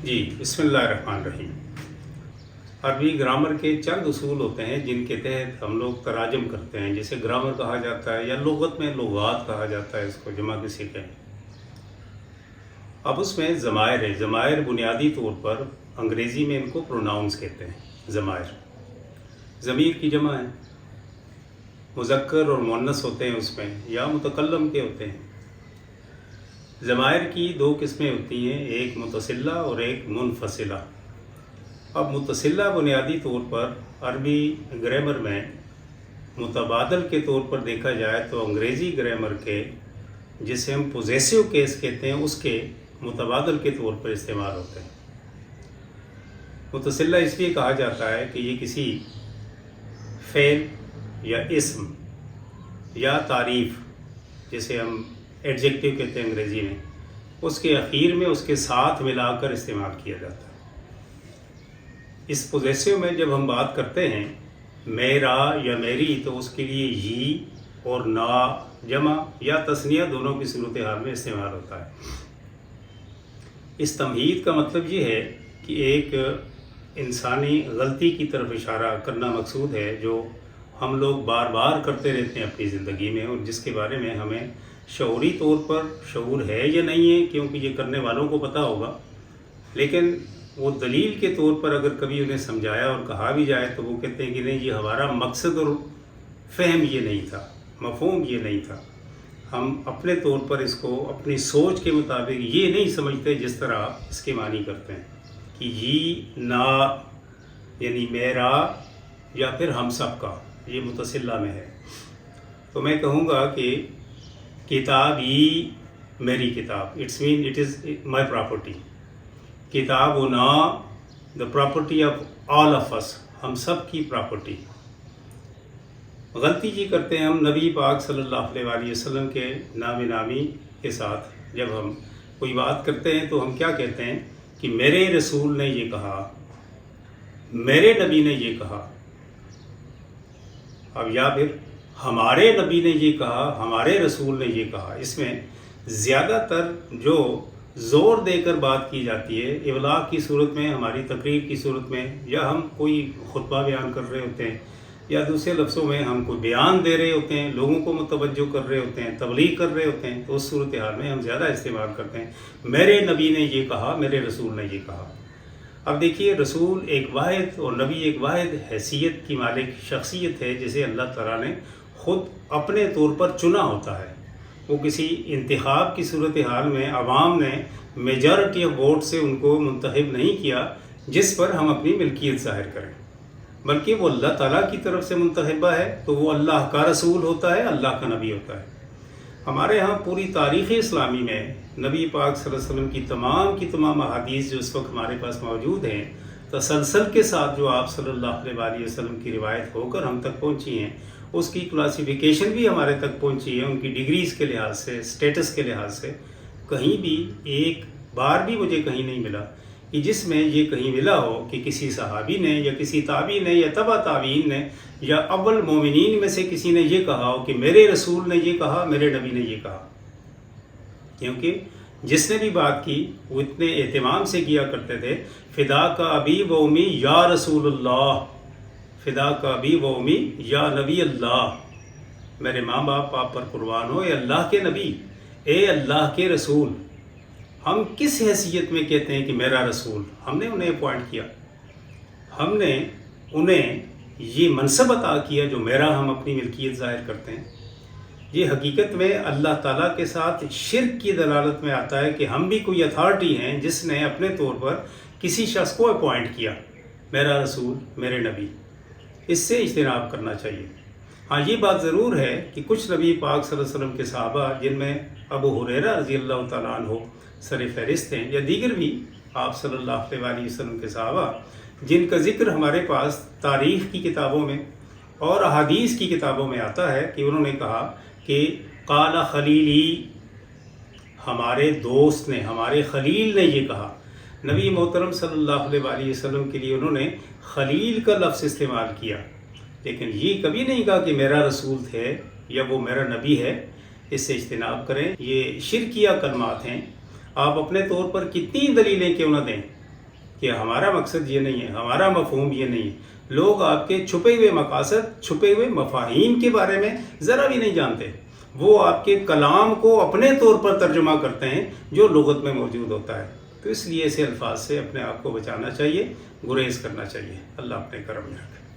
جی बिस्मिल्लाहिर्रहमानिर्रहीम। अरबी ग्रामर के चंद उसूल होते हैं जिनके तहत हम लोग तराजम करते हैं, जैसे ग्रामर कहा जाता है या लुगत में लुगात कहा जाता है, इसको जमा किसी कहें। अब उसमें ज़मायर है। ज़मायर बुनियादी तौर पर अंग्रेज़ी में इनको प्रोनाउंस कहते हैं। ज़मायर ज़मीर की जमा है, मुज़क्कर और मुअन्नस होते हैं उसमें, या मुतकल्लम के होते हैं। ज़मायर की दो किस्में होती हैं, एक मुतसिला और एक मुनफसिला। अब मुतसिला बुनियादी तौर पर अरबी ग्रामर में मुतबादल के तौर पर देखा जाए तो अंग्रेज़ी ग्रामर के, जिसे हम पोजेसिव केस कहते हैं, उसके मुतबादल के तौर पर इस्तेमाल होते हैं। मुतसिला इसलिए कहा जाता है कि ये किसी फ़ेल या इस्म या तारीफ़, जिसे हम एडजेक्टिव कहते हैं अंग्रेज़ी में, उसके आखिर में उसके साथ मिलाकर इस्तेमाल किया जाता है। इस पोजेसिव में जब हम बात करते हैं मेरा या मेरी, तो उसके लिए ये और ना जमा या तस्निया दोनों की सूरत हाल में इस्तेमाल होता है। इस तमहीद का मतलब ये है कि एक इंसानी गलती की तरफ इशारा करना मकसूद है, जो हम लोग बार बार करते रहते हैं अपनी ज़िंदगी में, और जिसके बारे में हमें शऊरी तौर पर शऊर है या नहीं है, क्योंकि ये करने वालों को पता होगा, लेकिन वो दलील के तौर पर अगर कभी उन्हें समझाया और कहा भी जाए तो वो कहते हैं कि नहीं, ये हमारा मकसद और फ़हम ये नहीं था, मफ़हूम ये नहीं था। हम अपने तौर पर इसको अपनी सोच के मुताबिक ये नहीं समझते जिस तरह इसके मानी करते हैं कि ये ना यानी मेरा या फिर हम सब का, ये मुतसिला में है। तो मैं कहूँगा कि किताब ही मेरी किताब, it's mean it is my property. किताब ना the property of all of us, हम सब की प्रॉपर्टी। गलती जी करते हैं हम नबी पाक सल्लल्लाहु अलैहि वसल्लम के नाम नामी के साथ। जब हम कोई बात करते हैं तो हम क्या कहते हैं कि मेरे रसूल ने ये कहा, मेरे नबी ने ये कहा। अब या फिर हमारे नबी ने ये कहा, हमारे रसूल ने ये कहा। इसमें ज़्यादातर जो ज़ोर देकर बात की जाती है इबलाग की सूरत में, हमारी तकरीर की सूरत में, या हम कोई खुतबा बयान कर रहे होते हैं, या दूसरे लफ्ज़ों में हम कोई बयान दे रहे होते हैं, लोगों को मुतवज्जो कर रहे होते हैं, तबलीग कर रहे होते हैं, तो उस सूरत हाल में हम ज़्यादा इस्तेमाल करते हैं मेरे नबी ने ये कहा, मेरे रसूल ने ये कहा। अब देखिए, रसूल एक वाहिद और नबी एक वाहिद हैसियत की मालिक शख्सियत है, जिसे अल्लाह ताला ने ख़ुद अपने तौर पर चुना होता है। वो किसी इंतखाब की सूरत हाल में अवाम ने मेजॉरिटी ऑफ वोट से उनको मुंतखब नहीं किया जिस पर हम अपनी मिल्कियत ज़ाहिर करें, बल्कि वो अल्लाह ताला की तरफ से मुंतखबा है, तो वो अल्लाह का रसूल होता है, अल्लाह का नबी होता है। हमारे यहाँ पूरी तारीख़ इस्लामी में नबी पाक सल्लल्लाहु अलैहि वसल्लम की तमाम अहादीस जो इस वक्त हमारे पास मौजूद हैं, तसलसल के साथ जो आप सल्लल्लाहु अलैहि वसल्लम की रिवायत होकर हम तक पहुँची हैं, उसकी क्लासिफिकेशन भी हमारे तक पहुँची है, उनकी डिग्रीज़ के लिहाज से, स्टेटस के लिहाज से। कहीं भी एक बार भी मुझे कहीं नहीं मिला कि जिसमें ये कहीं मिला हो कि किसी सहाबी ने या किसी ताबी ने या तबा ताबीन ने या अव्वल मोमिनीन में से किसी ने ये कहा हो कि मेरे रसूल ने ये कहा, मेरे नबी ने ये कहा। क्योंकि जिसने भी बात की वो इतने एहतमाम से किया करते थे, फ़िदा का अबी व उम्मी या रसूलुल्लाह, फ़िदा का अबी व उम्मी या नबी अल्लाह, मेरे माँ बाप आप पर कुर्बान हो, ए अल्लाह के नबी, ए अल्लाह के रसूल। हम किस हैसियत में कहते हैं कि मेरा रसूल? हमने उन्हें अपॉइंट किया, हमने उन्हें ये मनसब अता किया जो मेरा, हम अपनी मिल्कियत ज़ाहिर करते हैं। ये हकीकत में अल्लाह ताला के साथ शिर्क की दलालत में आता है कि हम भी कोई अथॉरिटी हैं जिसने अपने तौर पर किसी शख्स को अपॉइंट किया, मेरा रसूल, मेरे नबी। इससे इज्तिनाब करना चाहिए। हाँ, ये बात ज़रूर है कि कुछ नबी पाक सल्लल्लाहु अलैहि वसल्लम के सहाबा, जिनमें अबू हुरैरा रज़ी अल्लाह तआला अन्हु सर फहरिस्त हैं, या दीगर भी आप सल्लल्लाहु अलैहि वसल्लम के सहाबा, जिनका ज़िक्र हमारे पास तारीख़ की किताबों में और अहादीस की किताबों में आता है कि उन्होंने कहा कि काला खलीली, हमारे दोस्त ने, हमारे खलील ने ये कहा। नबी मोहतरम सल्लल्लाहु अलैहि वसल्लम के लिए उन्होंने खलील का लफ्ज़ इस्तेमाल किया, लेकिन ये कभी नहीं कहा कि मेरा रसूल थे या वो मेरा नबी है। इससे इज्तिनाब करें, ये शिरकिया कलमात हैं। आप अपने तौर पर कितनी दलीलें क्यों न दें, کہ ہمارا مقصد یہ نہیں ہے، ہمارا مفہوم یہ نہیں ہے۔ لوگ آپ کے چھپے ہوئے مقاصد، چھپے ہوئے مفاہیم کے بارے میں ذرا بھی نہیں جانتے۔ وہ آپ کے کلام کو اپنے طور پر ترجمہ کرتے ہیں جو لغت میں موجود ہوتا ہے۔ تو اس لیے ایسے الفاظ سے اپنے آپ کو بچانا چاہیے، گریز کرنا چاہیے۔ اللہ اپنے کرم میں رکھے۔